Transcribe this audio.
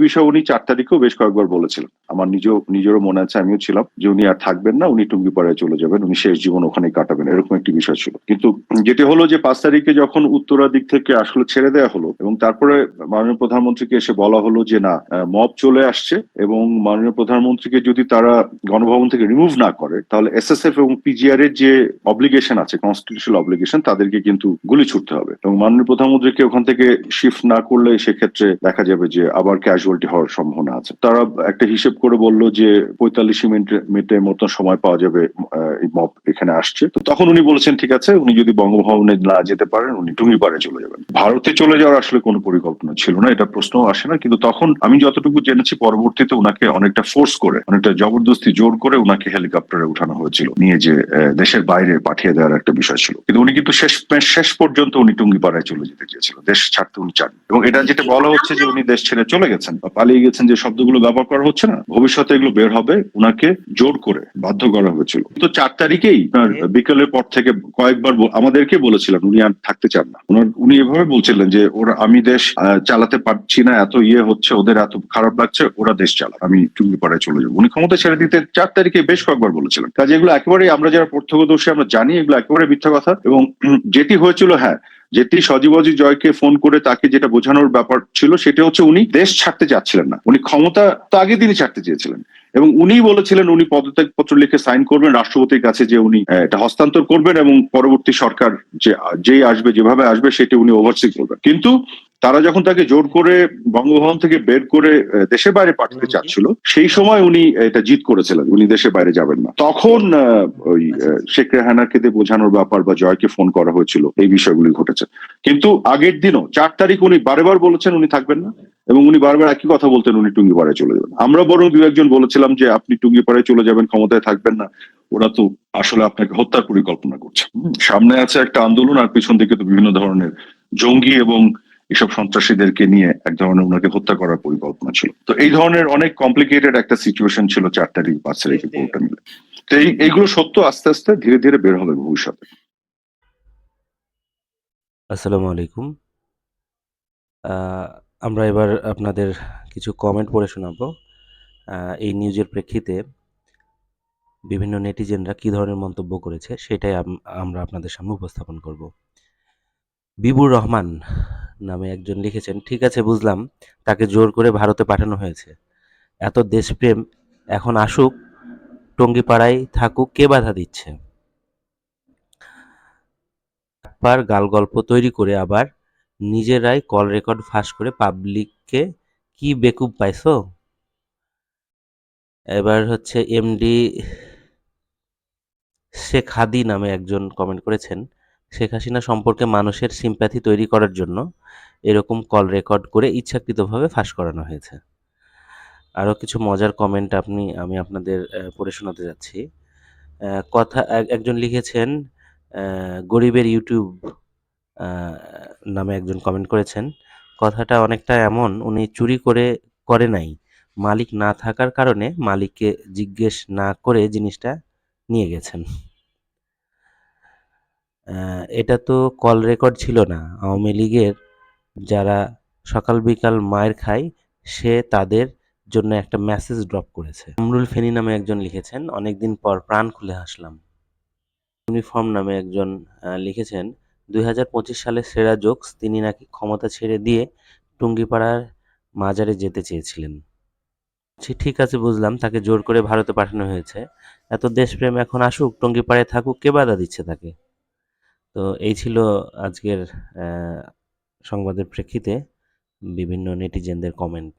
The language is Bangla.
বিষয়ে উনি ৪ তারিখেও বেশ কয়েকবার বলেছিলেন। আমার নিজেরও মনে আছে, আমিও ছিলাম, যে উনি আর থাকবেন না, উনি টুঙ্গিপাড়ায় চলে যাবেন, উনি শেষ জীবন ওখানেই কাটাবেন, এরকম একটি বিষয় ছিল। কিন্তু যেটি হলো যে ৫ তারিখে যখন উত্তরা দিক থেকে আসলে ছেড়ে দেওয়া হলো এবং তারপরে মাননীয় প্রধানমন্ত্রীকে এসে বলা হলো যে না, মব চলে আসছে এবং মাননীয় প্রধানমন্ত্রীকে যদি তারা গণভবন থেকে রিমুভ না করে তাহলে এসএসএফ এবং পিজিআর এর যে অব্লিগেশন আছে, কনস্টিটিউশনাল অব্লিগেশন, তাদেরকে কিন্তু গুলি ছুটতে হবে এবং মাননীয় প্রধানমন্ত্রীকে ওখান থেকে শিফট না করলে সেক্ষেত্রে দেখা যাবে যে আবার ক্যাজুয়ালিটি হওয়ার সম্ভাবনা আছে। তারা একটা হিসেব করে বলল যে ৪৫ মিনিটের মতো সময় পাওয়া যাবে, এই মব এখানে আসছে। তো তখন উনি বলেছেন ঠিক আছে, উনি যদি বঙ্গভবনে না যেতে পারেন উনি টুঙ্গিপাড়ায় চলে যাবেন। ভারতে চলে যাওয়ার আসলে কোনো পরিকল্পনা ছিল না, এটা প্রশ্নও আসে না। কিন্তু তখন আমি যতটুকু জেনেছি পরবর্তীতে উনাকে অনেকটা ফোর্স করে, অনেকটা জবরদস্তি জোর করে উনাকে হেলিকপ্টারে উঠানো হয়েছিল, নিয়ে যে দেশের বাইরে পাঠিয়ে দেওয়ার একটা বিষয় ছিল। কিন্তু উনি কিন্তু শেষ পর্যন্ত উনি টুঙ্গিপাড়ায় চলে যেতে চেয়েছিল, দেশ ছাড়তে উনি চান। এবং এটা যেটা বলা হচ্ছে যে উনি দেশ ছেড়ে চলে গেছেন বা পালিয়ে গেছেন, যে শব্দগুলো ব্যবহার করা হচ্ছে না, ভবিষ্যতে এগুলো বের হবে, উনাকে জোর করে বাধ্য করা হয়েছিল। তো ৪ তারিখেই বিকেলের পর থেকে কয়েকবার আমাদেরকে বলেছিলেন উনি আর থাকতে চান না। উনি এভাবে বলছিলেন যে ওরা, আমি দেশ চালাতে পারছি না, এত হচ্ছে, ওদের এত খারাপ লাগছে, ওরা দেশ চালা, আমি টুঙ্গিপাড়ায় চলে যাবো। উনি ক্ষমতা ছেড়ে দিতে ৪ তারিখে বেশ কয়েকবার বলেছিলেন। কাজে এগুলো একেবারেই, আমরা যারা প্রত্যক্ষদর্শী আমরা জানি এগুলো একেবারে মিথ্যা কথা। এবং যেটি হয়েছিল, হ্যাঁ, যেটি সজীবজি জয়কে ফোন করে তাকে যেটা বোঝানোর ব্যাপার ছিল সেটা হচ্ছে উনি দেশ ছাড়তে চাচ্ছিলেন না, উনি ক্ষমতা তো আগে দিনই ছাড়তে চেয়েছিলেন এবং উনিই বলেছিলেন উনি পদত্যাগপত্র লিখে সাইন করবেন রাষ্ট্রপতির কাছে, যে উনি এটা হস্তান্তর করবেন এবং পরবর্তী সরকার যেই আসবে, যেভাবে আসবে সেটা উনি ওভারসি করবেন। কিন্তু তারা যখন তাকে জোর করে বঙ্গভবন থেকে বের করে দেশের বাইরে পাঠাতে চাচ্ছিল, সেই সময় উনি এটা জিদ করেছিলেন, উনি দেশের বাইরে যাবেন না। তখন ওই শেখ রেহানাকে দিয়ে বোঝানোর ব্যাপার বা জয়কে ফোন করা হয়েছিল, এই বিষয়গুলি ঘটেছে। কিন্তু আগের দিনও ৪ তারিখ উনি বারবার বলেছেন উনি থাকবেন না এবং উনি বারবার একই কথা বলতেন, উনি টুঙ্গিপাড়ায় চলে যাবেন। আমরা বরং দু একজন বলেছিলাম যে আপনি টুঙ্গিপাড়ায় চলে যাবেন, ক্ষমতায় থাকবেন না, ওরা তো আসলে আপনাকে হত্যার পরিকল্পনা করছে। সামনে আছে একটা আন্দোলন আর পিছন দিকে তো বিভিন্ন ধরনের জঙ্গি এবং এসব সন্ত্রাসীদেরকে নিয়ে এক ধরনের ওনাকে হত্যা করার পরিকল্পনা ছিল। তো এই ধরনের অনেক কমপ্লিকেটেড একটা সিচুয়েশন ছিল ৪ তারিখ ৫ তারিখে পুরোটা মিলে। তো এইগুলো সত্য আস্তে আস্তে ধীরে ধীরে বের হবে ভবিষ্যতে। আসসালামু আলাইকুম। আমরা এবার আপনাদের কিছু কমেন্ট পড়ে শোনাবো। এই নিউজের প্রেক্ষিতে বিভিন্ন নেটিজেনরা কী ধরনের মন্তব্য করেছে সেটাই আমরা আপনাদের সামনে উপস্থাপন করব। বিবুর রহমান নামে একজন লিখেছেন, ঠিক আছে বুঝলাম, তাকে জোর করে ভারতে পাঠানো হয়েছে। এত দেশপ্রেম, এখন আসুক, টঙ্গিপাড়ায় থাকুক, কে বাধা দিচ্ছে? একবার গালগল্প তৈরি করে আবার নিজেরাই কল রেকর্ড ফাঁস করে পাবলিককে কি বেকুব পাইছো? এবার হচ্ছে এমডি শেখ হাদি নামে একজন কমেন্ট করেছেন, শেখ হাসিনা সম্পর্কে মানুষের সিম্প্যাথি তৈরি করার জন্য এরকম কল রেকর্ড করে ইচ্ছাকৃতভাবে ফাঁস করানো হয়েছে। আরও কিছু মজার কমেন্ট আমি আপনাদের পড়ে শোনাতে যাচ্ছি। একজন লিখেছেন, গরিবের ইউটিউব নামে একজন কমেন্ট করেছেন, কথাটা অনেকটা এমন, উনি চুরি করে নাই, মালিক না থাকার কারণে মালিককে জিজ্ঞেস না করে জিনিসটা নিয়ে গেছেন। এটা তো কল রেকর্ড ছিল না, আওয়ামী লীগের যারা সকাল বিকাল মায়ের খায় সে তাদের জন্য একটা মেসেজ ড্রপ করেছে। আমরুল ফেনী নামে একজন লিখেছেন, অনেকদিন পর প্রাণ খুলে হাসলাম। ইউনিফর্ম নামে একজন লিখেছেন, ২০২৫ সালের সেরা জোকস, তিনি নাকি ক্ষমতা ছেড়ে দিয়ে টুঙ্গিপাড়ার মাজারে যেতে চেয়েছিলেন। ঠিক আছে বুঝলাম, তাকে জোর করে ভারতে পাঠানো হয়েছে। এত দেশপ্রেম, এখন আসুক, টঙ্গিপাড়ায় থাকুক, কে বাধা দিচ্ছে তাকে? তো এই ছিল আজকের সংবাদের প্রেক্ষিতে বিভিন্ন নেটিজেনদের কমেন্ট।